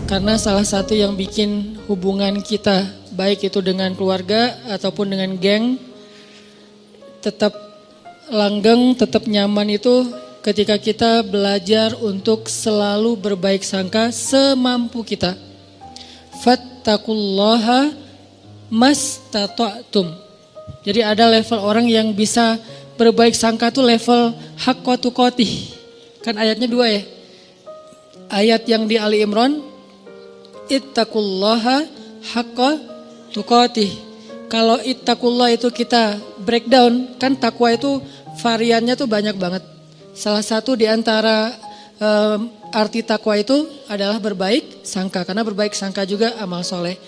Karena salah satu yang bikin hubungan kita, baik itu dengan keluarga ataupun dengan geng, tetap langgeng, tetap nyaman itu ketika kita belajar untuk selalu berbaik sangka semampu kita. Fattaqullaha mastata'tum. Jadi ada level orang yang bisa berbaik sangka tuh level haqqa tuqatih. Kan ayatnya 2 ya. Ayat yang di Ali Imran, ittaqullaha haqqa tuqatih. Kalau ittaqullah itu kita breakdown, kan takwa itu variannya tuh banyak banget. Salah satu di antara arti takwa itu adalah berbaik sangka. Karena berbaik sangka juga amal soleh.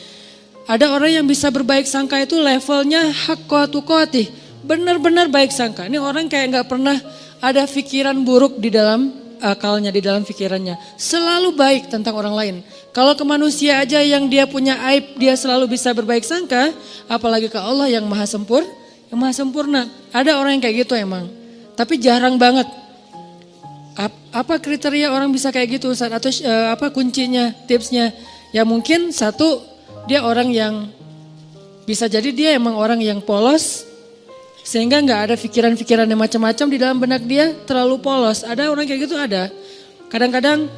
Ada orang yang bisa berbaik sangka itu levelnya haqqa tuqatih. Benar-benar baik sangka. Ini orang kayak gak pernah ada pikiran buruk di dalam akalnya, di dalam pikirannya. Selalu baik tentang orang lain. Kalau ke manusia aja yang dia punya aib, dia selalu bisa berbaik sangka. Apalagi ke Allah yang maha sempurna. Ada orang yang kayak gitu emang. Tapi jarang banget. Apa kriteria orang bisa kayak gitu Ustaz? Atau apa kuncinya, tipsnya? Ya mungkin satu, dia orang yang bisa jadi dia emang orang yang polos. Sehingga gak ada pikiran-pikiran yang macam-macam di dalam benak dia, terlalu polos. Ada orang kayak gitu, ada. Kadang-kadang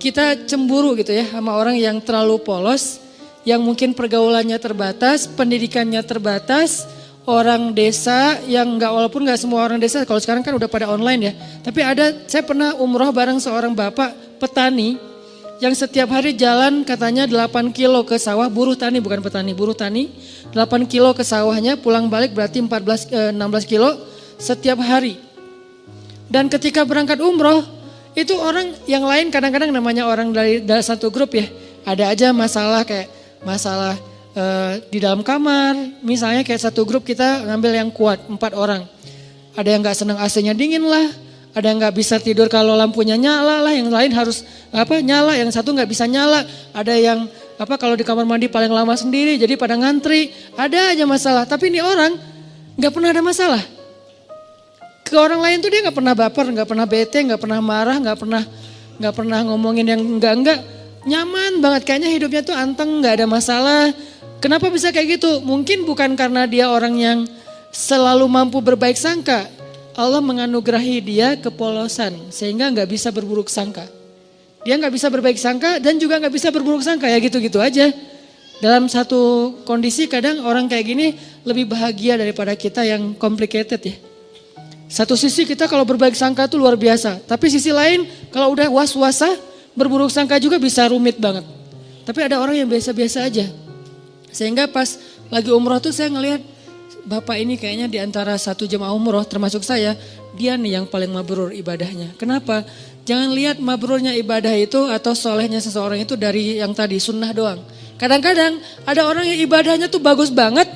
kita cemburu gitu ya sama orang yang terlalu polos, yang mungkin pergaulannya terbatas, pendidikannya terbatas, orang desa yang walaupun gak semua orang desa, kalau sekarang kan udah pada online ya. Tapi saya pernah umroh bareng seorang bapak petani, yang setiap hari jalan katanya 8 kilo ke sawah, buruh tani bukan petani, buruh tani. 8 kilo ke sawahnya, pulang balik berarti 16 kilo setiap hari. Dan ketika berangkat umroh, itu orang yang lain kadang-kadang namanya orang dari satu grup ya. Ada aja masalah kayak masalah di dalam kamar. Misalnya kayak satu grup kita ngambil yang kuat, 4 orang. Ada yang gak senang AC-nya dingin lah. Ada yang gak bisa tidur kalau lampunya nyala lah, yang lain harus nyala, yang satu gak bisa nyala. Ada yang kalau di kamar mandi paling lama sendiri, jadi pada ngantri. Ada aja masalah, tapi ini orang gak pernah ada masalah. Ke orang lain tuh dia gak pernah baper, gak pernah bete, gak pernah marah, gak pernah ngomongin yang enggak. Nyaman banget, kayaknya hidupnya tuh anteng, gak ada masalah. Kenapa bisa kayak gitu? Mungkin bukan karena dia orang yang selalu mampu berbaik sangka. Allah menganugerahi dia kepolosan sehingga gak bisa berburuk sangka. Dia gak bisa berbaik sangka dan juga gak bisa berburuk sangka, ya gitu-gitu aja. Dalam satu kondisi kadang orang kayak gini lebih bahagia daripada kita yang complicated ya. Satu sisi kita kalau berbaik sangka itu luar biasa. Tapi sisi lain kalau udah was-wasah berburuk sangka juga bisa rumit banget. Tapi ada orang yang biasa-biasa aja. Sehingga pas lagi umroh tuh saya ngelihat bapak ini kayaknya di antara satu jemaah umroh termasuk saya, dia nih yang paling mabrur ibadahnya. Kenapa? Jangan lihat mabrurnya ibadah itu atau solehnya seseorang itu dari yang tadi sunnah doang. Kadang-kadang ada orang yang ibadahnya tuh bagus banget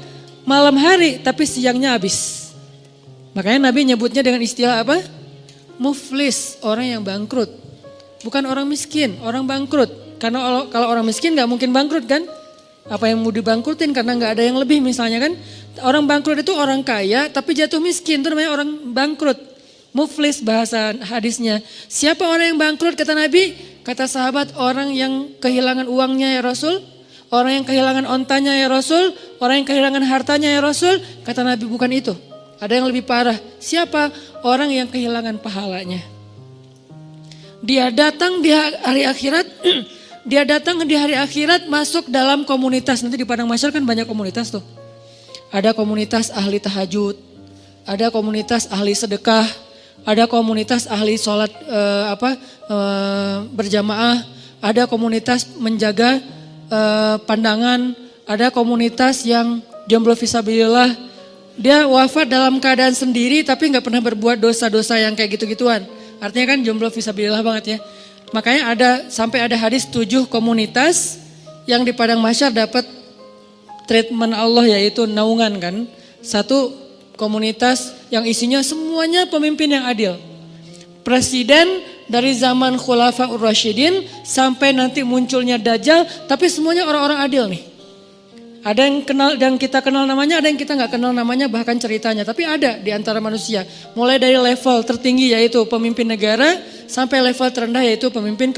malam hari tapi siangnya habis. Makanya Nabi nyebutnya dengan istilah apa? Muflis, orang yang bangkrut. Bukan orang miskin, orang bangkrut. Karena kalau orang miskin gak mungkin bangkrut kan? Apa yang mau dibangkrutin karena gak ada yang lebih misalnya kan? Orang bangkrut itu orang kaya tapi jatuh miskin, itu namanya orang bangkrut. Muflis bahasa hadisnya. Siapa orang yang bangkrut kata Nabi? Kata sahabat, orang yang kehilangan uangnya ya Rasul. Orang yang kehilangan ontanya ya Rasul. Orang yang kehilangan hartanya ya Rasul. Kata Nabi bukan itu. Ada yang lebih parah. Siapa? Orang yang kehilangan pahalanya. Dia datang di hari akhirat. Dia datang di hari akhirat masuk dalam komunitas. Nanti di Padang Mahsyar kan banyak komunitas tuh. Ada komunitas ahli tahajud, ada komunitas ahli sedekah, ada komunitas ahli sholat berjamaah, ada komunitas menjaga pandangan, ada komunitas yang jomblo fisabilillah. Dia wafat dalam keadaan sendiri tapi gak pernah berbuat dosa-dosa yang kayak gitu-gituan. Artinya kan jomblo fisabilillah banget ya. Makanya sampai ada hadis 7 komunitas yang di Padang Mahsyar dapat treatment Allah yaitu naungan kan. Satu komunitas yang isinya semuanya pemimpin yang adil. Presiden dari zaman Khulafaur Rasyidin sampai nanti munculnya Dajjal, tapi semuanya orang-orang adil nih. Ada yang kenal dan kita kenal namanya, ada yang kita gak kenal namanya bahkan ceritanya. Tapi ada di antara manusia. Mulai dari level tertinggi yaitu pemimpin negara sampai level terendah yaitu pemimpin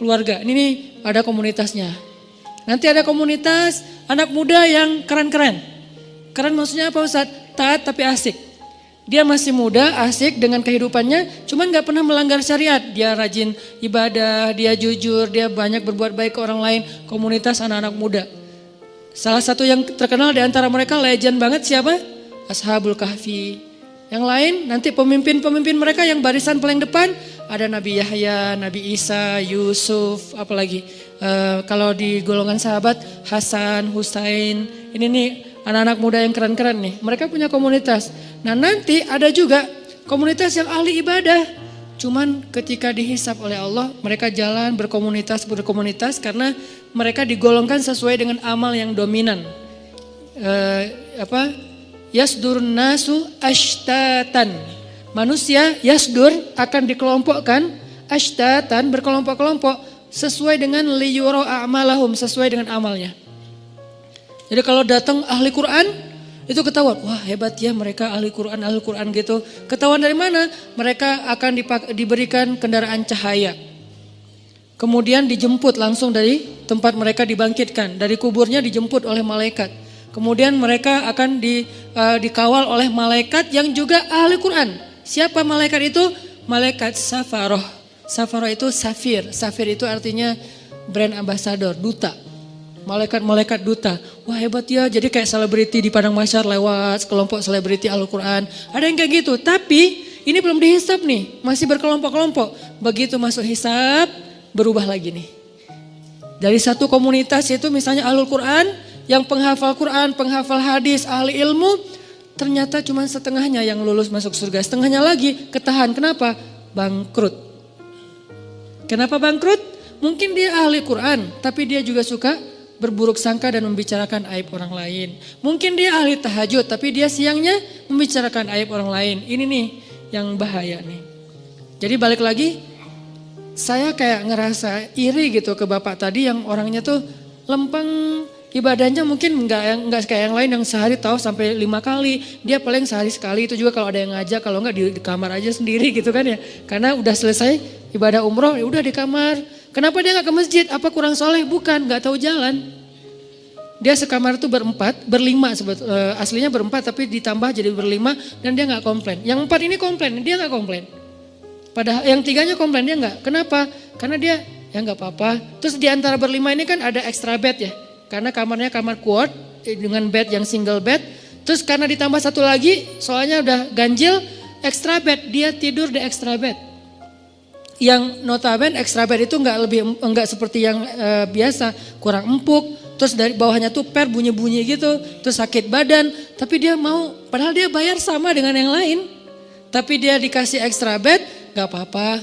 keluarga. Ini nih ada komunitasnya. Nanti ada komunitas anak muda yang keren-keren. Keren maksudnya apa Ustadz? Taat tapi asik. Dia masih muda, asik dengan kehidupannya, cuman gak pernah melanggar syariat. Dia rajin ibadah, dia jujur, dia banyak berbuat baik ke orang lain. Komunitas anak-anak muda. Salah satu yang terkenal di antara mereka legend banget siapa? Ashabul Kahfi. Yang lain nanti pemimpin-pemimpin mereka yang barisan paling depan ada Nabi Yahya, Nabi Isa, Yusuf, apalagi kalau di golongan sahabat Hasan, Husain. Ini nih anak-anak muda yang keren-keren nih. Mereka punya komunitas. Nah nanti ada juga komunitas yang ahli ibadah. Cuman ketika dihisap oleh Allah mereka jalan berkomunitas karena mereka digolongkan sesuai dengan amal yang dominan. Yasdur nasu ashtatan. Manusia yasdur akan dikelompokkan ashtatan berkelompok-kelompok sesuai dengan liyuro a'malahum, sesuai dengan amalnya. Jadi kalau datang ahli Quran itu ketahuan, wah hebat ya mereka ahli Quran gitu. Ketahuan dari mana? Mereka akan diberikan kendaraan cahaya. Kemudian dijemput langsung dari tempat mereka dibangkitkan. Dari kuburnya dijemput oleh malaikat. Kemudian mereka akan dikawal oleh malaikat yang juga ahli Quran. Siapa malaikat itu? Malaikat Safaroh. Safaroh itu safir. Safir itu artinya brand ambassador, duta. Malaikat-malaikat duta. Wah hebat ya, jadi kayak selebriti di padang mahsyar lewat kelompok selebriti Al-Quran. Ada yang kayak gitu, tapi ini belum dihisap nih, masih berkelompok-kelompok. Begitu masuk hisap, berubah lagi nih. Dari satu komunitas itu misalnya Ahlul Quran, yang penghafal Quran, penghafal hadis, ahli ilmu, ternyata cuma setengahnya yang lulus masuk surga. Setengahnya lagi ketahan, kenapa? Bangkrut. Kenapa bangkrut? Mungkin dia ahli Quran, tapi dia juga suka berburuk sangka dan membicarakan aib orang lain. Mungkin dia ahli tahajud tapi dia siangnya membicarakan aib orang lain. Ini nih yang bahaya nih. Jadi balik lagi, saya kayak ngerasa iri gitu ke bapak tadi yang orangnya tuh lempeng ibadahnya, mungkin enggak kayak yang lain yang sehari tahu sampai 5 kali. Dia paling sehari sekali, itu juga kalau ada yang ngajak, kalau enggak di kamar aja sendiri gitu kan ya. Karena udah selesai ibadah umroh ya udah di kamar. Kenapa dia gak ke masjid? Apa kurang soleh? Bukan, gak tahu jalan. Dia sekamar itu berlima, aslinya berempat tapi ditambah jadi berlima dan dia gak komplain. Yang 4 ini komplain, dia gak komplain. Padahal yang 3-nya komplain, dia gak. Kenapa? Karena dia ya gak apa-apa. Terus di antara berlima ini kan ada extra bed ya. Karena kamarnya kamar quad dengan bed yang single bed. Terus karena ditambah satu lagi, soalnya udah ganjil, extra bed, dia tidur di extra bed. Yang notabene extra bed itu enggak seperti yang biasa, kurang empuk, terus dari bawahnya tuh bunyi-bunyi gitu, terus sakit badan, tapi dia mau, padahal dia bayar sama dengan yang lain, tapi dia dikasih extra bed, gak apa-apa.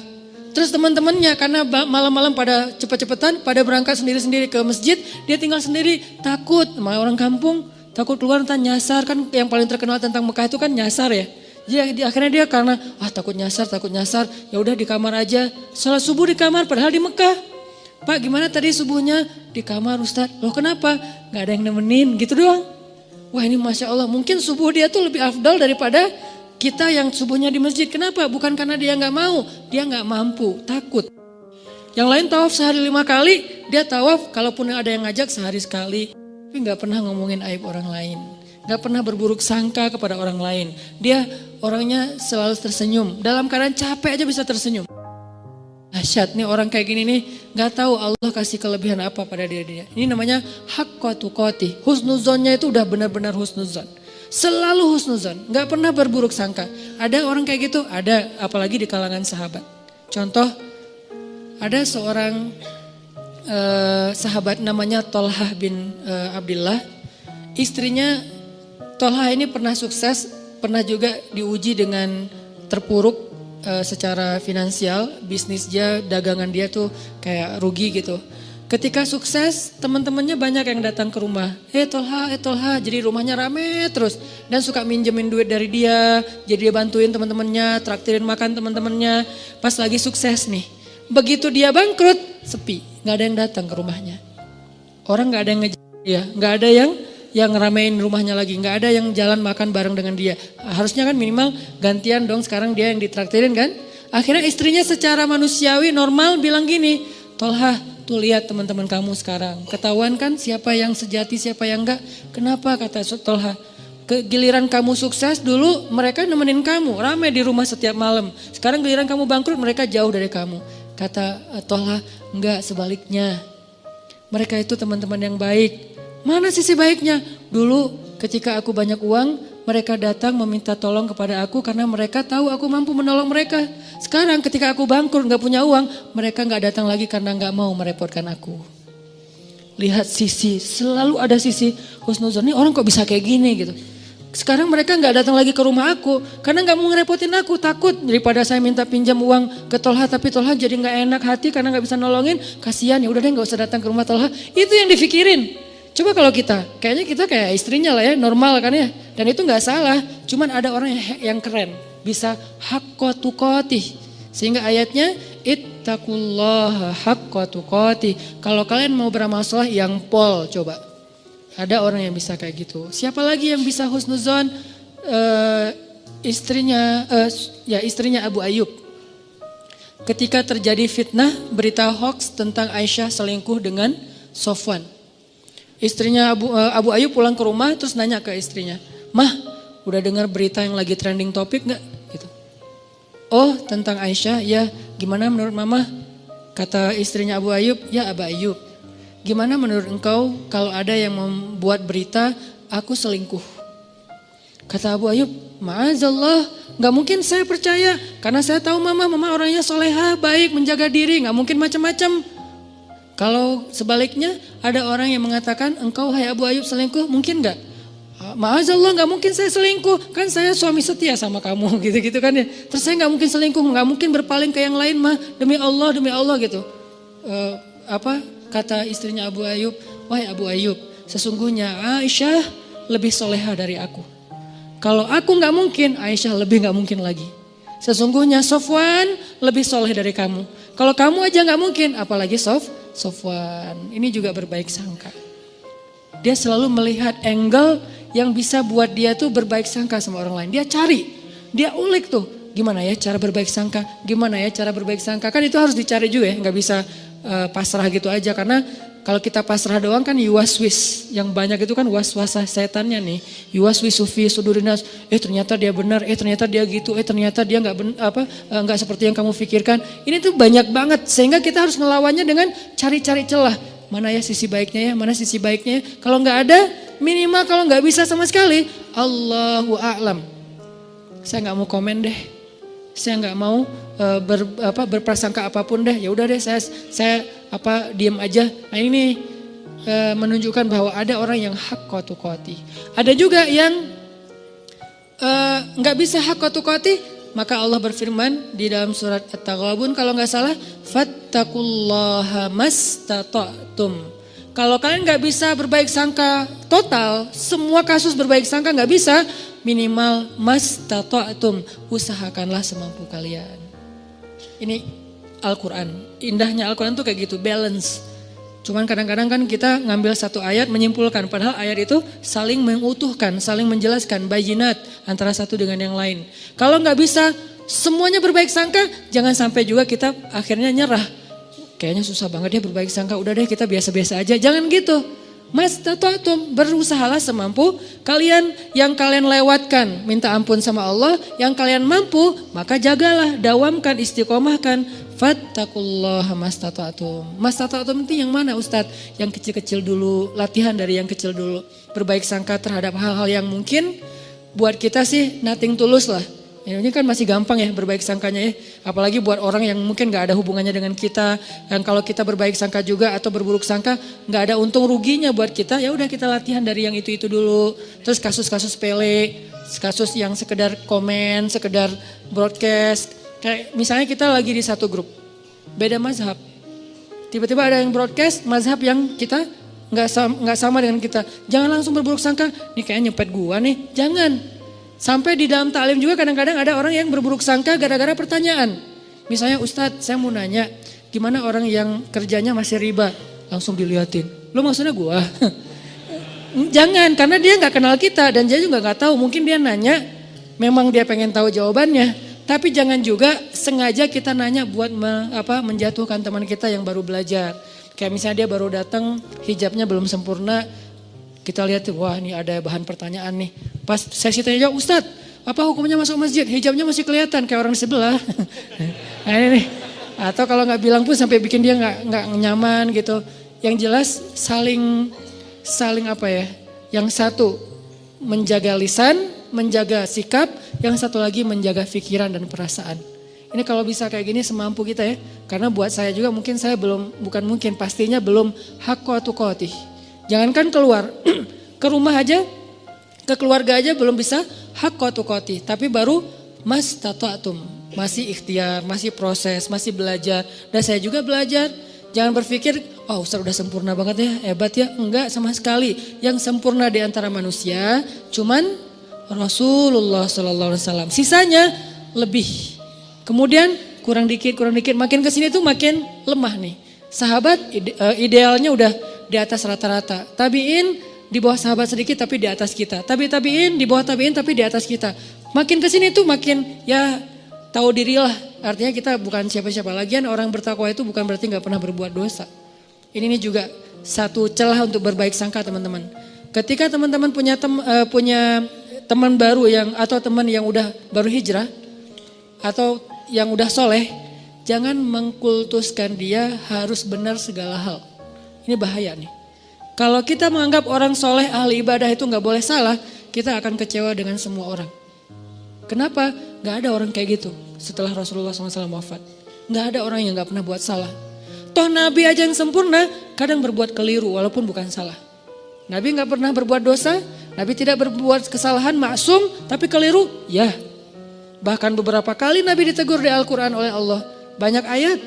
Terus teman-temannya karena malam-malam pada cepet-cepetan, pada berangkat sendiri-sendiri ke masjid, dia tinggal sendiri, takut, sama orang kampung, takut keluar entah nyasar, kan yang paling terkenal tentang Mekah itu kan nyasar ya. Jadi akhirnya dia karena takut nyasar, ya udah di kamar aja. Sholat subuh di kamar padahal di Mekah. Pak gimana tadi subuhnya? Di kamar Ustaz. Loh kenapa? Gak ada yang nemenin gitu doang. Wah ini Masya Allah, mungkin subuh dia tuh lebih afdal daripada kita yang subuhnya di masjid. Kenapa? Bukan karena dia gak mau, dia gak mampu, takut. Yang lain tawaf sehari 5 kali, dia tawaf kalaupun ada yang ngajak sehari sekali. Tapi gak pernah ngomongin aib orang lain. Gak pernah berburuk sangka kepada orang lain. Dia orangnya selalu tersenyum. Dalam keadaan capek aja bisa tersenyum. Dahsyat nih orang kayak gini nih. Gak tahu Allah kasih kelebihan apa pada dia. Ini namanya haqqa tuqatih. Husnuzonnya itu udah benar-benar husnuzon. Selalu husnuzon. Gak pernah berburuk sangka. Ada orang kayak gitu? Ada. Apalagi di kalangan sahabat. Contoh. Ada seorang sahabat namanya Tolhah bin Abdillah. Istrinya Tolhah ini pernah sukses, pernah juga diuji dengan terpuruk secara finansial, bisnis dia, dagangan dia tuh kayak rugi gitu. Ketika sukses, teman-temannya banyak yang datang ke rumah. Tolhah, jadi rumahnya rame terus. Dan suka minjemin duit dari dia, jadi dia bantuin teman-temannya, traktirin makan teman-temannya. Pas lagi sukses nih, begitu dia bangkrut, sepi, gak ada yang datang ke rumahnya. Orang gak ada yang ngejar dia, gak ada yang ngeramein rumahnya lagi. Gak ada yang jalan makan bareng dengan dia. Harusnya kan minimal gantian dong, sekarang dia yang ditraktirin kan. Akhirnya istrinya secara manusiawi normal bilang gini, Tolha, tuh lihat teman-teman kamu sekarang. Ketahuan kan siapa yang sejati, siapa yang enggak. Kenapa kata Tolha? Giliran kamu sukses dulu mereka nemenin kamu. Ramai di rumah setiap malam. Sekarang giliran kamu bangkrut mereka jauh dari kamu. Kata Tolha, enggak, sebaliknya. Mereka itu teman-teman yang baik. Mana sisi baiknya? Dulu ketika aku banyak uang, mereka datang meminta tolong kepada aku karena mereka tahu aku mampu menolong mereka. Sekarang ketika aku bangkrut gak punya uang, mereka gak datang lagi karena gak mau merepotkan aku. Lihat sisi, selalu ada sisi husnuzon. Ini orang kok bisa kayak gini gitu. Sekarang mereka gak datang lagi ke rumah aku karena gak mau ngerepotin aku. Takut daripada saya minta pinjam uang ke Tolha tapi Tolha jadi gak enak hati karena gak bisa nolongin. Kasihan, ya udah deh gak usah datang ke rumah Tolha. Itu yang dipikirin. Coba kalau kayaknya kita kayak istrinya lah ya, normal kan ya. Dan itu gak salah, cuman ada orang yang keren. Bisa haqqa tuqatih. Sehingga ayatnya, ittaqullaha haqqa tuqatih. Kalau kalian mau beramal saleh yang pol, coba. Ada orang yang bisa kayak gitu. Siapa lagi yang bisa husnuzon? Istrinya Abu Ayyub. Ketika terjadi fitnah, berita hoax tentang Aisyah selingkuh dengan Sofwan. Istrinya Abu Ayyub pulang ke rumah terus nanya ke istrinya, "Mah, udah dengar berita yang lagi trending topik gak?" Gitu. "Oh, tentang Aisyah, ya. Gimana menurut Mama?" Kata istrinya Abu Ayyub, "Ya Abu Ayyub, gimana menurut engkau kalau ada yang membuat berita aku selingkuh?" Kata Abu Ayyub, "Ma'azallah, gak mungkin saya percaya karena saya tahu Mama orangnya solehah, baik, menjaga diri, gak mungkin macam-macam. Kalau sebaliknya ada orang yang mengatakan engkau hai Abu Ayyub selingkuh, mungkin gak?" "Ma'azallah, gak mungkin saya selingkuh, kan saya suami setia sama kamu," gitu-gitu kan ya. "Terus saya gak mungkin selingkuh, gak mungkin berpaling ke yang lain mah, demi Allah gitu." Kata istrinya Abu Ayyub, "Wahai Abu Ayyub, sesungguhnya Aisyah lebih soleha dari aku. Kalau aku gak mungkin, Aisyah lebih gak mungkin lagi. Sesungguhnya Sofwan lebih soleh dari kamu. Kalau kamu aja gak mungkin, apalagi Sofwan." Ini juga berbaik sangka. Dia selalu melihat angle yang bisa buat dia tuh berbaik sangka sama orang lain. Dia cari, dia ulik tuh. Gimana ya cara berbaik sangka, gimana ya cara berbaik sangka. Kan itu harus dicari juga ya, gak bisa pasrah gitu aja. Karena kalau kita pasrah doang kan yuwaswis. Yang banyak itu kan waswasah setannya nih. Yuwaswisu fi sudurinas. Ternyata dia benar, ternyata dia gitu, ternyata dia nggak seperti yang kamu pikirkan. Ini tuh banyak banget sehingga kita harus ngelawannya dengan cari-cari celah. Mana ya sisi baiknya ya, mana sisi baiknya ya. Kalau nggak ada, minimal kalau nggak bisa sama sekali, Allahu a'lam. Saya nggak mau komen deh. Saya nggak mau berprasangka apapun deh. Ya udah deh, saya diam aja. Nah ini menunjukkan bahwa ada orang yang haqqa tuqatih. Ada juga yang nggak bisa haqqa tuqatih. Maka Allah berfirman di dalam surat At-Taghabun kalau nggak salah, fattaqullaha mastata'tum. Kalau kalian nggak bisa berbaik sangka total, semua kasus berbaik sangka nggak bisa, minimal mastata'tum, usahakanlah semampu kalian. Ini Al-Quran, indahnya Al-Quran tuh kayak gitu, balance. Cuman kadang-kadang kan kita ngambil satu ayat menyimpulkan, padahal ayat itu saling mengutuhkan, saling menjelaskan, bayinat antara satu dengan yang lain. Kalau nggak bisa semuanya berbaik sangka, jangan sampai juga kita akhirnya nyerah. Kayaknya susah banget ya berbaik sangka, udah deh kita biasa-biasa aja, jangan gitu. Mastata'tum, berusahalah semampu kalian. Yang kalian lewatkan, minta ampun sama Allah. Yang kalian mampu, maka jagalah, dawamkan, istiqomahkan. Fattaqullaha mastata'tum. Mastata'tum itu yang mana Ustadz? Yang kecil-kecil dulu, latihan dari yang kecil dulu. Berbaik sangka terhadap hal-hal yang mungkin buat kita sih nothing tulus lah. Ini kan masih gampang ya berbaik sangkanya ya. Apalagi buat orang yang mungkin gak ada hubungannya dengan kita. Dan kalau kita berbaik sangka juga atau berburuk sangka gak ada untung ruginya buat kita. Ya udah kita latihan dari yang itu dulu. Terus kasus-kasus sepele, kasus yang sekedar komen, sekedar broadcast. Kayak misalnya kita lagi di satu grup, beda mazhab. Tiba-tiba ada yang broadcast mazhab yang kita gak sama dengan kita. Jangan langsung berburuk sangka, nih kayaknya nyepet gua nih. Jangan. Sampai di dalam taklim juga kadang-kadang ada orang yang berburuk sangka gara-gara pertanyaan. Misalnya Ustadz saya mau nanya gimana orang yang kerjanya masih riba. Langsung diliatin. Lo maksudnya gua? Jangan, karena dia gak kenal kita dan dia juga gak tahu. Mungkin dia nanya memang dia pengen tahu jawabannya. Tapi jangan juga sengaja kita nanya buat menjatuhkan teman kita yang baru belajar. Kayak misalnya dia baru datang, hijabnya belum sempurna. Kita lihat, wah ini ada bahan pertanyaan nih. Pas sesi tanya jawab, Ustadz, apa hukumnya masuk masjid? Hijabnya masih kelihatan kayak orang di sebelah. Nah ini nih. Atau kalau nggak bilang pun sampai bikin dia nggak nyaman gitu. Yang jelas saling apa ya? Yang satu menjaga lisan, menjaga sikap, yang satu lagi menjaga pikiran dan perasaan. Ini kalau bisa kayak gini semampu kita ya. Karena buat saya juga mungkin saya pastinya belum haqqa tuqatih. Jangankan keluar, ke rumah aja, ke keluarga aja belum bisa haqqa tuqatih. Tapi baru mastata'tum, masih ikhtiar, masih proses, masih belajar. Dan saya juga belajar. Jangan berpikir, oh Ustaz udah sempurna banget ya, hebat ya. Enggak sama sekali. Yang sempurna di antara manusia cuman Rasulullah SAW. Sisanya lebih. Kemudian kurang dikit, makin kesini tuh makin lemah nih. Sahabat idealnya udah di atas rata-rata. Tabiin di bawah sahabat sedikit tapi di atas kita. Tabiin di bawah tabiin tapi di atas kita. Makin kesini tuh makin ya tahu dirilah. Artinya kita bukan siapa-siapa. Lagian orang bertakwa itu bukan berarti gak pernah berbuat dosa. Ini juga satu celah untuk berbaik sangka teman-teman. Ketika teman-teman punya teman baru atau teman yang udah baru hijrah atau yang udah soleh, jangan mengkultuskan dia harus benar segala hal. Ini bahaya nih. Kalau kita menganggap orang soleh ahli ibadah itu gak boleh salah, kita akan kecewa dengan semua orang. Kenapa? Gak ada orang kayak gitu setelah Rasulullah SAW wafat. Gak ada orang yang gak pernah buat salah. Toh Nabi aja yang sempurna kadang berbuat keliru walaupun bukan salah. Nabi gak pernah berbuat dosa, Nabi tidak berbuat kesalahan, maksum, tapi keliru, ya. Bahkan beberapa kali Nabi ditegur di Al-Quran oleh Allah. Banyak ayat,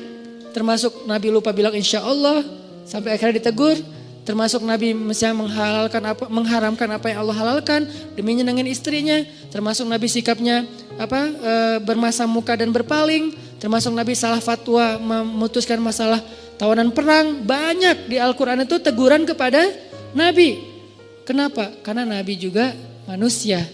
termasuk Nabi lupa bilang insya Allah, sampai akhirnya ditegur. Termasuk Nabi misalnya mengharamkan apa yang Allah halalkan demi nyenengin istrinya. Termasuk Nabi sikapnya bermasa muka dan berpaling. Termasuk Nabi salah fatwa memutuskan masalah tawanan perang. Banyak di Al-Quran itu teguran kepada Nabi. Kenapa? Karena Nabi juga manusia.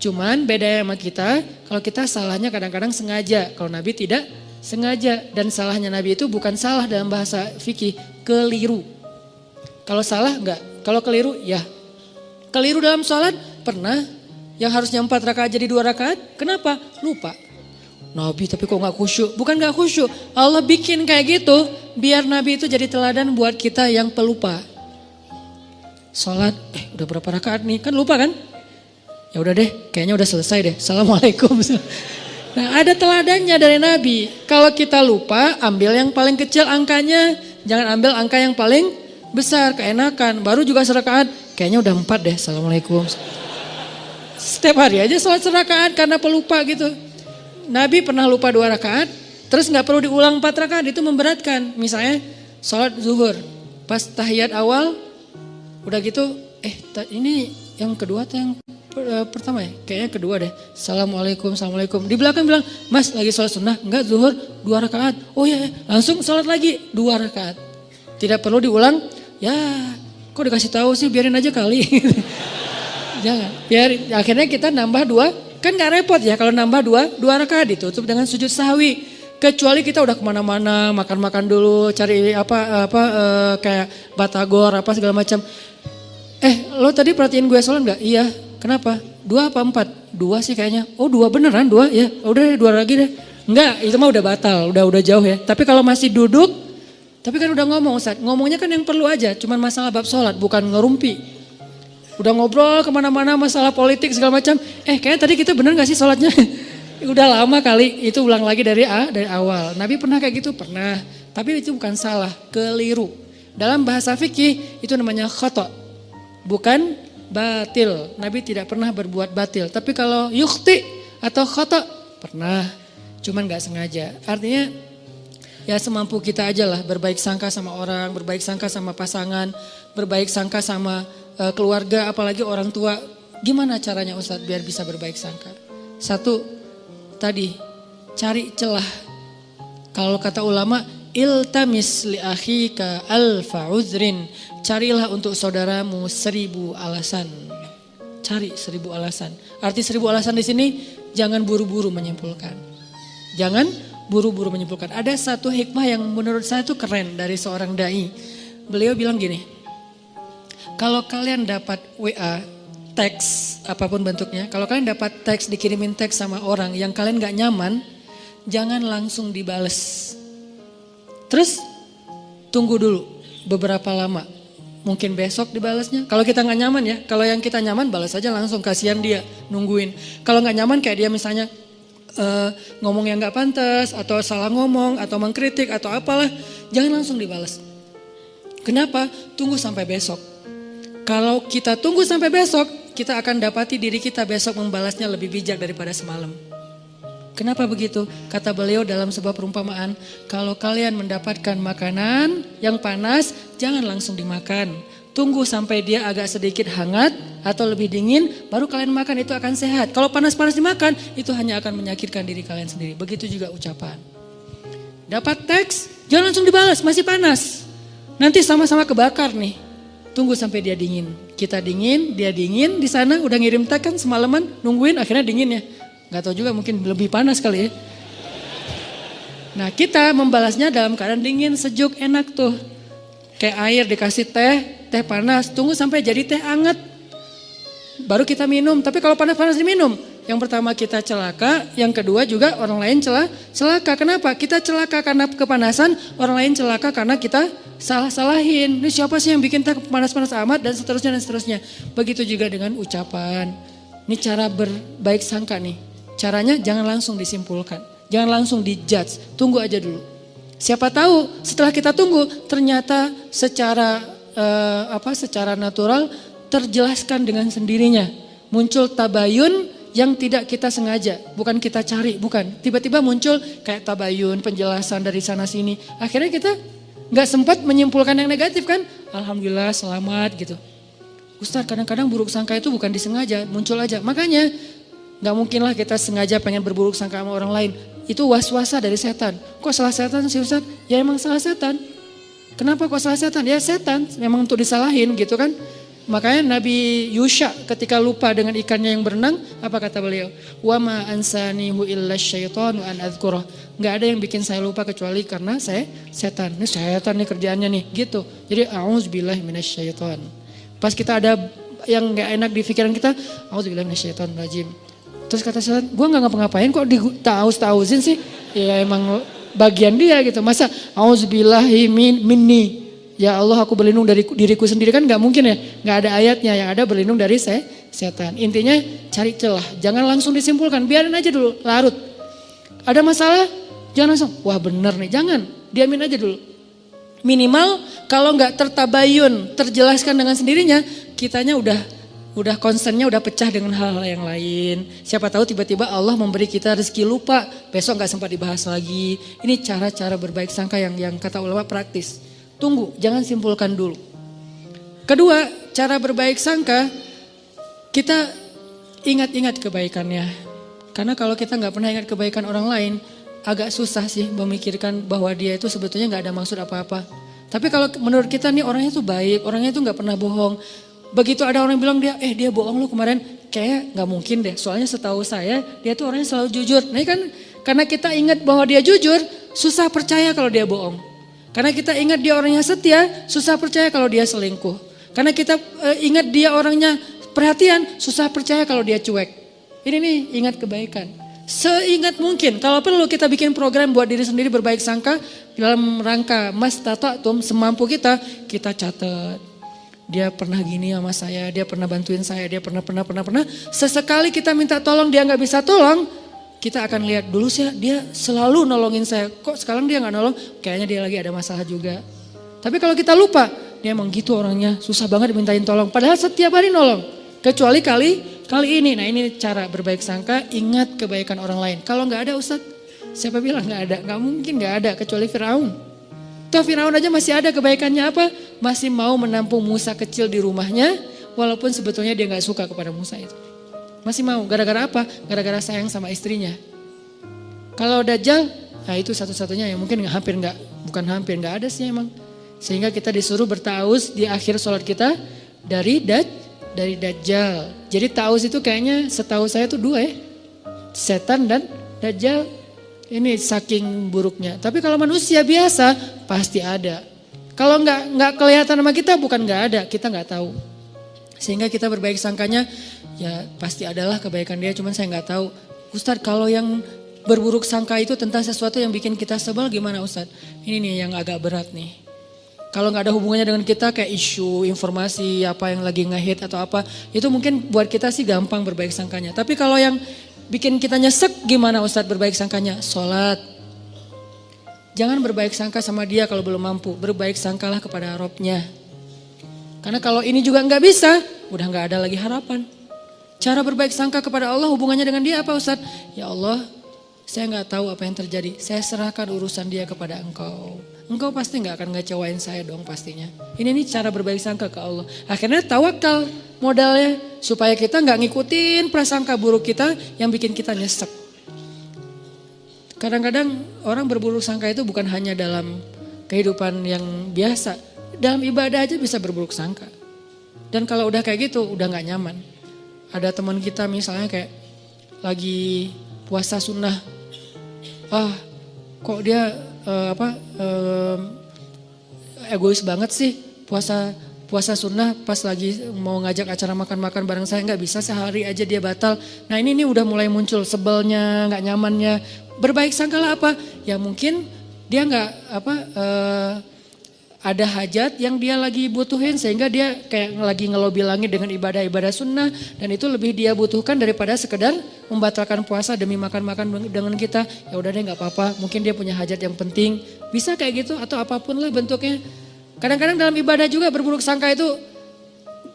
Cuman beda sama kita, kalau kita salahnya kadang-kadang sengaja. Kalau Nabi tidak sengaja. Dan salahnya Nabi itu bukan salah dalam bahasa fikih, keliru. Kalau salah enggak, kalau keliru ya. Keliru dalam sholat pernah, yang harusnya 4 rakaat jadi 2 rakaat, kenapa? Lupa. Nabi tapi kok enggak khusyuk? Bukan enggak khusyuk, Allah bikin kayak gitu biar Nabi itu jadi teladan buat kita yang pelupa. Sholat, udah berapa rakaat nih? Kan lupa kan? Ya udah deh, kayaknya udah selesai deh. Assalamualaikum. Nah ada teladannya dari Nabi. Kalau kita lupa, ambil yang paling kecil angkanya. Jangan ambil angka yang paling besar, keenakan. Baru juga serakaat, kayaknya udah 4 deh. Assalamualaikum. Setiap hari aja sholat serakaat karena pelupa gitu. Nabi pernah lupa 2 rakaat, terus gak perlu diulang 4 rakaat, itu memberatkan. Misalnya sholat zuhur, pas tahiyat awal, udah gitu, ini yang kedua atau yang pertama ya? Kayaknya kedua deh. Assalamualaikum. Di belakang bilang, Mas lagi sholat sunnah? Enggak, zuhur 2 rakaat. Oh iya, langsung sholat lagi 2 rakaat. Tidak perlu diulang, ya kok dikasih tahu sih, biarin aja kali. Jangan, biarin. Akhirnya kita nambah 2, kan gak repot ya kalau nambah 2 rakaat ditutup dengan sujud sahwi. Kecuali kita udah kemana-mana, makan-makan dulu, cari kayak batagor, apa segala macam. Lo tadi perhatiin gue sholat gak? Iya, kenapa? 2 apa 4? 2 sih kayaknya. Oh 2 beneran 2 ya, udah 2 lagi deh. Enggak, itu mah udah batal, udah jauh ya. Tapi kalau masih duduk, tapi kan udah ngomong Ustaz, ngomongnya kan yang perlu aja, cuman masalah bab sholat, bukan ngerumpi. Udah ngobrol kemana-mana masalah politik segala macam, kayaknya tadi kita bener gak sih sholatnya? Udah lama kali, itu ulang lagi dari awal. Nabi pernah kayak gitu? Pernah. Tapi itu bukan salah, keliru. Dalam bahasa fikih itu namanya khata', bukan batil. Nabi tidak pernah berbuat batil. Tapi kalau yukhti atau khata' pernah, cuman gak sengaja. Artinya ya semampu kita aja lah, berbaik sangka sama orang, berbaik sangka sama pasangan, berbaik sangka sama keluarga, apalagi orang tua. Gimana caranya Ustadz biar bisa berbaik sangka? Satu, tadi cari celah. Kalau kata ulama, iltamis li akhika alfa uzrin. Carilah untuk saudaramu 1000 alasan. Cari 1000 alasan. Arti 1000 alasan di sini jangan buru-buru menyimpulkan. Jangan buru-buru menyimpulkan. Ada satu hikmah yang menurut saya itu keren dari seorang dai. Beliau bilang gini, kalau kalian dapat WA, teks apapun bentuknya, kalau kalian dapat teks, dikirimin teks sama orang yang kalian gak nyaman, jangan langsung dibales. Terus tunggu dulu beberapa lama. Mungkin besok dibalasnya. Kalau kita nggak nyaman ya, kalau yang kita nyaman balas aja langsung, kasihan dia nungguin. Kalau nggak nyaman kayak dia misalnya ngomong yang nggak pantas atau salah ngomong atau mengkritik atau apalah, jangan langsung dibalas. Kenapa? Tunggu sampai besok. Kalau kita tunggu sampai besok, kita akan dapati diri kita besok membalasnya lebih bijak daripada semalam. Kenapa begitu? Kata beliau dalam sebuah perumpamaan, kalau kalian mendapatkan makanan yang panas, jangan langsung dimakan. Tunggu sampai dia agak sedikit hangat atau lebih dingin, baru kalian makan, itu akan sehat. Kalau panas-panas dimakan, itu hanya akan menyakitkan diri kalian sendiri. Begitu juga ucapan. Dapat teks, jangan langsung dibalas, masih panas. Nanti sama-sama kebakar nih. Tunggu sampai dia dingin. Kita dingin, dia dingin, di sana udah ngirim teks kan semalaman, nungguin akhirnya dingin ya. Gak tahu juga, mungkin lebih panas kali ya. Nah, kita membalasnya dalam keadaan dingin, sejuk, enak tuh. Kayak air dikasih teh panas, tunggu sampai jadi teh hangat. Baru kita minum, tapi kalau panas-panas diminum, yang pertama kita celaka, yang kedua juga orang lain celaka. Kenapa? Kita celaka karena kepanasan, orang lain celaka karena kita salah-salahin. Ini siapa sih yang bikin teh panas-panas amat, dan seterusnya dan seterusnya. Begitu juga dengan ucapan. Ini cara berbaik sangka nih. Caranya jangan langsung disimpulkan, jangan langsung dijudge, tunggu aja dulu. Siapa tahu setelah kita tunggu ternyata secara natural terjelaskan dengan sendirinya. Muncul tabayun yang tidak kita sengaja, bukan kita cari, bukan. Tiba-tiba muncul kayak tabayun, penjelasan dari sana sini. Akhirnya kita nggak sempat menyimpulkan yang negatif kan? Alhamdulillah selamat gitu. Ustadz, kadang-kadang buruk sangka itu bukan disengaja, muncul aja. Makanya gak mungkin lah kita sengaja pengen berburuk sangka sama orang lain. Itu was-wasa dari setan. Kok salah setan sih Ustadz? Ya emang salah setan. Kenapa kok salah setan? Ya setan, memang untuk disalahin gitu kan. Makanya Nabi Yusha ketika lupa dengan ikannya yang berenang, apa kata beliau? Wa ma ansanihu illa syaitanu an adzkurah. Gak ada yang bikin saya lupa kecuali karena saya setan. Ini setan nih kerjaannya nih gitu. Jadi a'udzubillahi minasyaiton. Pas kita ada yang gak enak di pikiran kita, a'udzubillahi minasyaitonirrajim. Terus kata setan, gue gak ngapa-ngapain kok ditauz-tauzin sih. Ya emang bagian dia gitu. Masa a'udzubillahi minni. Ya Allah aku berlindung dari diriku sendiri, kan gak mungkin ya. Gak ada ayatnya, yang ada berlindung dari setan. Intinya cari celah, jangan langsung disimpulkan. Biarin aja dulu, larut. Ada masalah, jangan langsung, wah bener nih. Jangan, diamin aja dulu. Minimal kalau gak tertabayun, terjelaskan dengan sendirinya, kitanya udah concernnya udah pecah dengan hal-hal yang lain. Siapa tahu tiba-tiba Allah memberi kita rezeki lupa, besok gak sempat dibahas lagi. Ini cara-cara berbaik sangka yang kata ulama praktis. Tunggu, jangan simpulkan dulu. Kedua, cara berbaik sangka, kita ingat-ingat kebaikannya. Karena kalau kita gak pernah ingat kebaikan orang lain, agak susah sih memikirkan bahwa dia itu sebetulnya gak ada maksud apa-apa. Tapi kalau menurut kita nih orangnya tuh baik, orangnya tuh gak pernah bohong. Begitu ada orang bilang dia bohong lu kemarin, kayak gak mungkin deh. Soalnya setahu saya dia tuh orangnya selalu jujur. Nah kan karena kita ingat bahwa dia jujur, susah percaya kalau dia bohong. Karena kita ingat dia orangnya setia, susah percaya kalau dia selingkuh. Karena kita ingat dia orangnya perhatian, susah percaya kalau dia cuek. Ini nih ingat kebaikan. Seingat mungkin, kalau perlu kita bikin program buat diri sendiri berbaik sangka dalam rangka mastata'tum, semampu kita catat. Dia pernah gini sama saya, dia pernah bantuin saya, dia pernah. Sesekali kita minta tolong dia gak bisa tolong, kita akan lihat dulu sih dia selalu nolongin saya. Kok sekarang dia gak nolong, kayaknya dia lagi ada masalah juga. Tapi kalau kita lupa, dia emang gitu orangnya, susah banget dimintain tolong. Padahal setiap hari nolong, kecuali kali ini. Nah ini cara berbaik sangka, ingat kebaikan orang lain. Kalau gak ada Ustadz, siapa bilang gak ada? Gak mungkin gak ada, kecuali Firaun. Toh Firaun aja masih ada kebaikannya apa? Masih mau menampung Musa kecil di rumahnya, walaupun sebetulnya dia gak suka kepada Musa itu. Masih mau, gara-gara apa? Gara-gara sayang sama istrinya. Kalau Dajjal, nah itu satu-satunya yang mungkin bukan hampir gak ada sih emang. Sehingga kita disuruh bertauz di akhir sholat kita dari Dajjal. Jadi tauz itu kayaknya setahu saya tuh dua ya. Setan dan Dajjal. Ini saking buruknya. Tapi kalau manusia biasa pasti ada. Kalau nggak kelihatan sama kita bukan nggak ada, kita nggak tahu. Sehingga kita berbaik sangkanya ya pasti adalah kebaikan dia, cuman saya nggak tahu. Ustadz, kalau yang berburuk sangka itu tentang sesuatu yang bikin kita sebel gimana Ustadz? Ini nih yang agak berat nih. Kalau nggak ada hubungannya dengan kita kayak isu, informasi, apa yang lagi nge-hit atau apa. Itu mungkin buat kita sih gampang berbaik sangkanya. Tapi kalau yang bikin kita nyesek gimana Ustadz berbaik sangkanya? Sholat. Jangan berbaik sangka sama dia kalau belum mampu. Berbaik sangkalah kepada Robnya. Karena kalau ini juga nggak bisa, udah nggak ada lagi harapan. Cara berbaik sangka kepada Allah hubungannya dengan dia apa Ustadz? Ya Allah, saya nggak tahu apa yang terjadi. Saya serahkan urusan dia kepada Engkau. Engkau pasti nggak akan ngecewain saya dong pastinya. Ini nih cara berbaik sangka ke Allah. Akhirnya tawakal modalnya supaya kita nggak ngikutin prasangka buruk kita yang bikin kita nyesek. Kadang-kadang orang berburuk sangka itu bukan hanya dalam kehidupan yang biasa. Dalam ibadah aja bisa berburuk sangka. Dan kalau udah kayak gitu udah nggak nyaman. Ada teman kita misalnya kayak lagi puasa sunnah. Kok dia egois banget sih puasa sunnah pas lagi mau ngajak acara makan-makan bareng saya nggak bisa, sehari aja dia batal. Nah ini udah mulai muncul sebelnya, nggak nyamannya. Berbaik sangkalah apa? Ya mungkin dia nggak ada hajat yang dia lagi butuhin sehingga dia kayak lagi ngelobi langit dengan ibadah-ibadah sunnah dan itu lebih dia butuhkan daripada sekedar membatalkan puasa demi makan-makan dengan kita. Ya udah deh nggak apa-apa, mungkin dia punya hajat yang penting, bisa kayak gitu atau apapun lah bentuknya. Kadang-kadang dalam ibadah juga berburuk sangka itu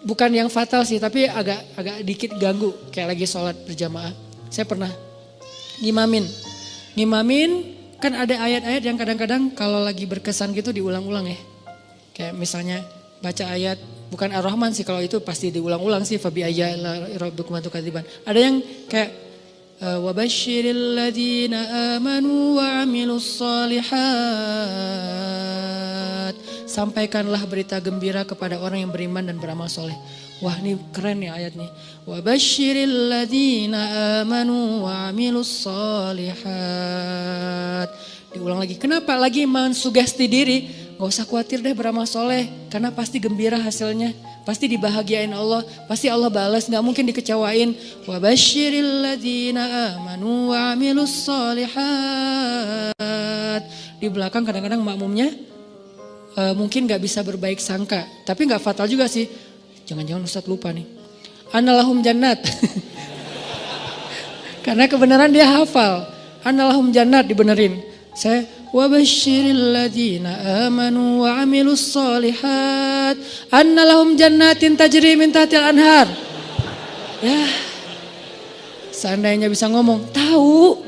bukan yang fatal sih, tapi agak dikit ganggu kayak lagi sholat berjamaah. Saya pernah ngimamin kan ada ayat-ayat yang kadang-kadang kalau lagi berkesan gitu diulang-ulang ya. Kayak misalnya baca ayat, bukan Ar-Rahman sih kalau itu pasti diulang-ulang sih. Fabi ayya rabbikum tukadziban. Ada yang kayak wabasyiril ladzina amanu wa amilus solihat. Sampaikanlah berita gembira kepada orang yang beriman dan beramal soleh. Wah ini keren ya ayat nih. Wabasyiril ladzina amanu wa amilus solihat. Diulang lagi. Kenapa? Lagi mensugesti diri. Gak usah khawatir deh beramal soleh. Karena pasti gembira hasilnya. Pasti dibahagiain Allah. Pasti Allah balas. Gak mungkin dikecewain. Wa basyiril ladzina amanu wa amilus solihat. Di belakang kadang-kadang makmumnya mungkin gak bisa berbaik sangka. Tapi gak fatal juga sih. Jangan-jangan Ustadz lupa nih. Annalahum jannat. Karena kebenaran dia hafal. Annalahum jannat dibenerin. Saya wa basyiril ladzina amanu wa amilus solihat anna lahum jannatin tajri min tahtil anhar. Ya. Seandainya bisa ngomong, tahu.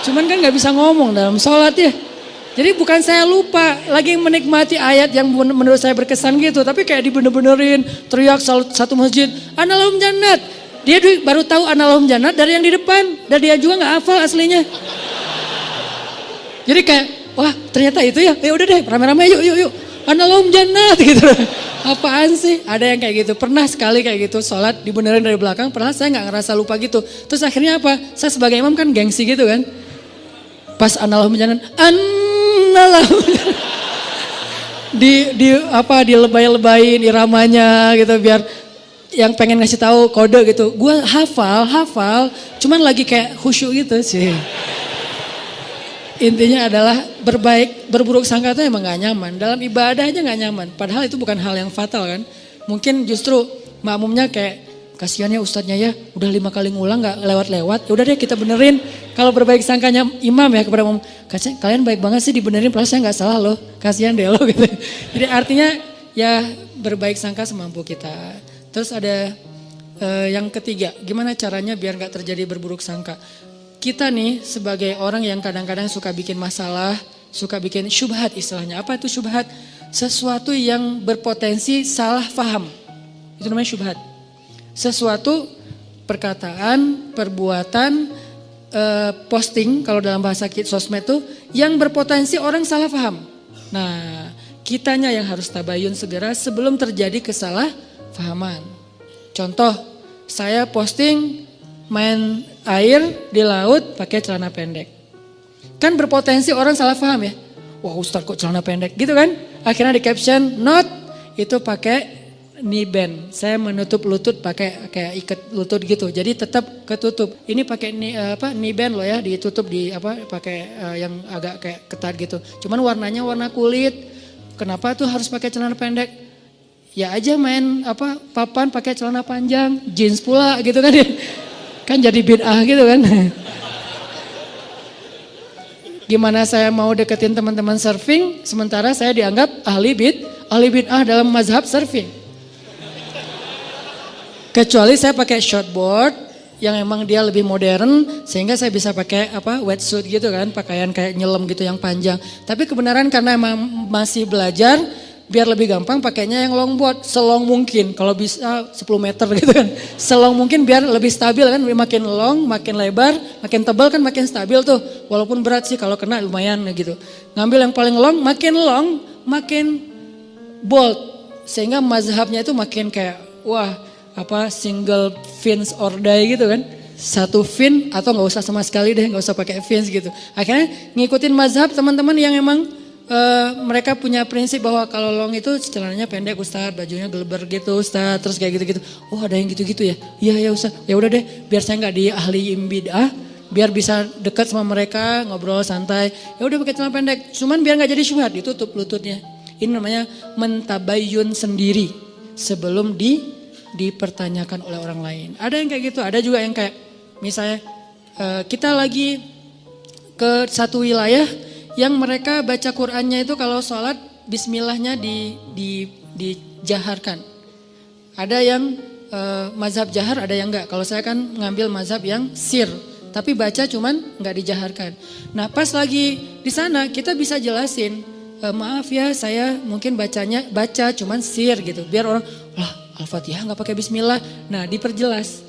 Cuman kan enggak bisa ngomong dalam sholat ya. Jadi bukan saya lupa, lagi menikmati ayat yang menurut saya berkesan gitu, tapi kayak dibener-benerin, teriak satu masjid, anna lahum jannat. Dia baru tahu anna lahum jannat dari yang di depan, dan dia juga enggak hafal aslinya. Jadi kayak, wah ternyata itu ya udah deh rame-rame yuk. Annalahum jannat gitu. Apaan sih? Ada yang kayak gitu. Pernah sekali kayak gitu sholat dibenerin dari belakang. Pernah saya gak ngerasa lupa gitu. Terus akhirnya apa? Saya sebagai imam kan gengsi gitu kan. Pas annalahum jannat. Annalahum jannat. Dilebay-lebayin iramanya gitu biar yang pengen ngasih tahu kode gitu. Gue hafal. Cuman lagi kayak khusyuk gitu sih. Intinya adalah berburuk sangka itu emang gak nyaman. Dalam ibadah aja gak nyaman. Padahal itu bukan hal yang fatal kan. Mungkin justru makmumnya kayak kasihannya ustadznya ya udah 5 kali ngulang gak lewat-lewat. Ya udah deh kita benerin. Kalau berbaik sangkanya imam ya kepada makmum. Kalian baik banget sih dibenerin padahal saya gak salah loh. Kasihan deh lo gitu. Jadi artinya ya berbaik sangka semampu kita. Terus ada yang ketiga. Gimana caranya biar gak terjadi berburuk sangka. Kita nih sebagai orang yang kadang-kadang suka bikin masalah, suka bikin syubhat istilahnya. Apa itu syubhat? Sesuatu yang berpotensi salah faham. Itu namanya syubhat. Sesuatu perkataan, perbuatan, posting kalau dalam bahasa sosmed itu yang berpotensi orang salah faham. Nah, kitanya yang harus tabayun segera sebelum terjadi kesalahfahaman. Contoh, saya posting main air di laut pakai celana pendek. Kan berpotensi orang salah paham ya. Wah Ustadz kok celana pendek gitu kan. Akhirnya di caption not itu pakai knee band. Saya menutup lutut pakai kayak ikat lutut gitu. Jadi tetap ketutup. Ini pakai knee band loh ya, ditutup di pakai yang agak kayak ketat gitu. Cuman warnanya warna kulit. Kenapa tuh harus pakai celana pendek? Ya aja main papan pakai celana panjang, jeans pula gitu kan ya. Kan jadi bid'ah gitu kan. Gimana saya mau deketin teman-teman surfing sementara saya dianggap ahli bid'ah dalam mazhab surfing. Kecuali saya pakai shortboard yang emang dia lebih modern sehingga saya bisa pakai wetsuit gitu kan, pakaian kayak nyelam gitu yang panjang. Tapi kebenaran karena emang masih belajar biar lebih gampang pakainya yang longboard, selong mungkin kalau bisa 10 meter gitu kan. Selong mungkin biar lebih stabil kan, makin long, makin lebar, makin tebal kan makin stabil tuh. Walaupun berat sih kalau kena lumayan gitu. Ngambil yang paling long, makin bold. Sehingga mazhabnya itu makin kayak wah single fins or die gitu kan. Satu fin atau gak usah sama sekali deh, gak usah pakai fins gitu. Akhirnya ngikutin mazhab teman-teman yang emang mereka punya prinsip bahwa kalau long itu celananya pendek Ustadz, bajunya geleber gitu Ustadz, terus kayak gitu-gitu. Oh ada yang gitu-gitu ya? Iya ya Ustadz, ya udah deh biar saya gak diahliin bid'ah, biar bisa dekat sama mereka, ngobrol santai. Ya udah pakai celana pendek, cuman biar gak jadi syubhat, ditutup lututnya. Ini namanya mentabayyun sendiri sebelum dipertanyakan oleh orang lain. Ada yang kayak gitu, ada juga yang kayak misalnya kita lagi ke satu wilayah yang mereka baca Qur'annya itu kalau sholat bismillahnya dijaharkan. Ada yang mazhab jahar, ada yang enggak. Kalau saya kan ngambil mazhab yang sir, tapi baca cuman enggak dijaharkan. Nah pas lagi di sana kita bisa jelasin, maaf ya saya mungkin baca cuman sir gitu. Biar orang, lah Al-Fatihah enggak pakai bismillah. Nah diperjelas.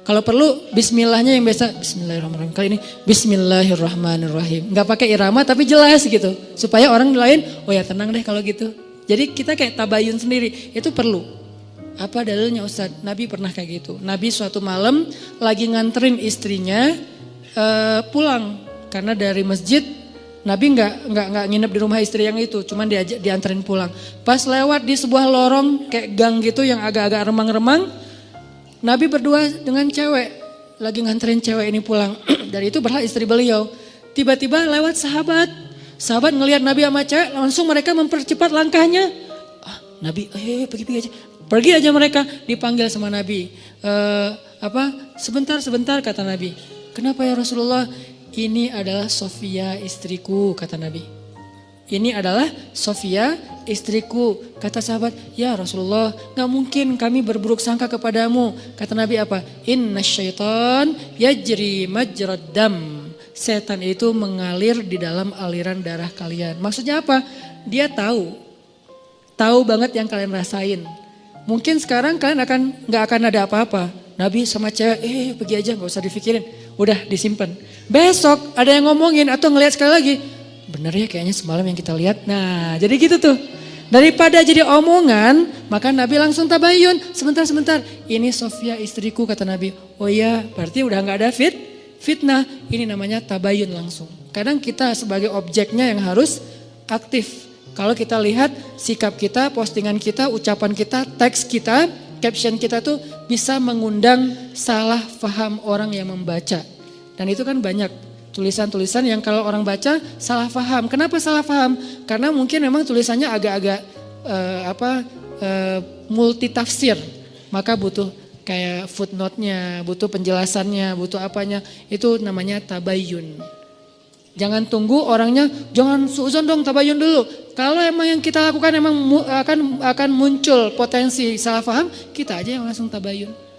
Kalau perlu bismillahnya yang biasa, bismillahirrahmanirrahim. Kali ini bismillahirrahmanirrahim. Enggak pakai irama tapi jelas gitu. Supaya orang lain, oh ya tenang deh kalau gitu. Jadi kita kayak tabayun sendiri, itu perlu. Apa dalilnya Ustadz? Nabi pernah kayak gitu. Nabi suatu malam lagi nganterin istrinya pulang. Karena dari masjid, Nabi nggak nginep di rumah istri yang itu. Cuman dianterin pulang. Pas lewat di sebuah lorong kayak gang gitu yang agak-agak remang-remang. Nabi berdua dengan cewek, lagi nganterin cewek ini pulang. Dari itu berlah istri beliau. Tiba-tiba lewat sahabat. Sahabat ngelihat Nabi sama cewek, langsung mereka mempercepat langkahnya. Nabi, pergi aja. Pergi aja mereka, dipanggil sama Nabi. Sebentar kata Nabi. Kenapa ya Rasulullah? Ini adalah Sofia istriku, kata Nabi. Ini adalah Sofia istriku. Kata sahabat, ya Rasulullah gak mungkin kami berburuk sangka kepadamu. Kata Nabi apa? Inna syaitan yajri majrad dam. Setan itu mengalir di dalam aliran darah kalian. Maksudnya apa? Dia tahu banget yang kalian rasain. Mungkin sekarang kalian gak akan ada apa-apa. Nabi sama cewek, pergi aja gak usah dipikirin. Udah disimpan. Besok ada yang ngomongin atau ngelihat sekali lagi. Bener ya kayaknya semalam yang kita lihat. Nah jadi gitu tuh. Daripada jadi omongan, maka Nabi langsung tabayun. Sebentar, ini Sofia istriku kata Nabi. Oh iya berarti udah gak ada fitnah. Ini namanya tabayun langsung. Kadang kita sebagai objeknya yang harus aktif. Kalau kita lihat sikap kita, postingan kita, ucapan kita, teks kita, caption kita tuh bisa mengundang salah paham orang yang membaca. Dan itu kan banyak. Tulisan-tulisan yang kalau orang baca salah paham. Kenapa salah paham? Karena mungkin memang tulisannya agak-agak multi tafsir. Maka butuh kayak footnote-nya, butuh penjelasannya, butuh apanya. Itu namanya tabayun. Jangan tunggu orangnya, jangan suuzon dong tabayun dulu. Kalau emang yang kita lakukan emang akan muncul potensi salah paham, kita aja yang langsung tabayun.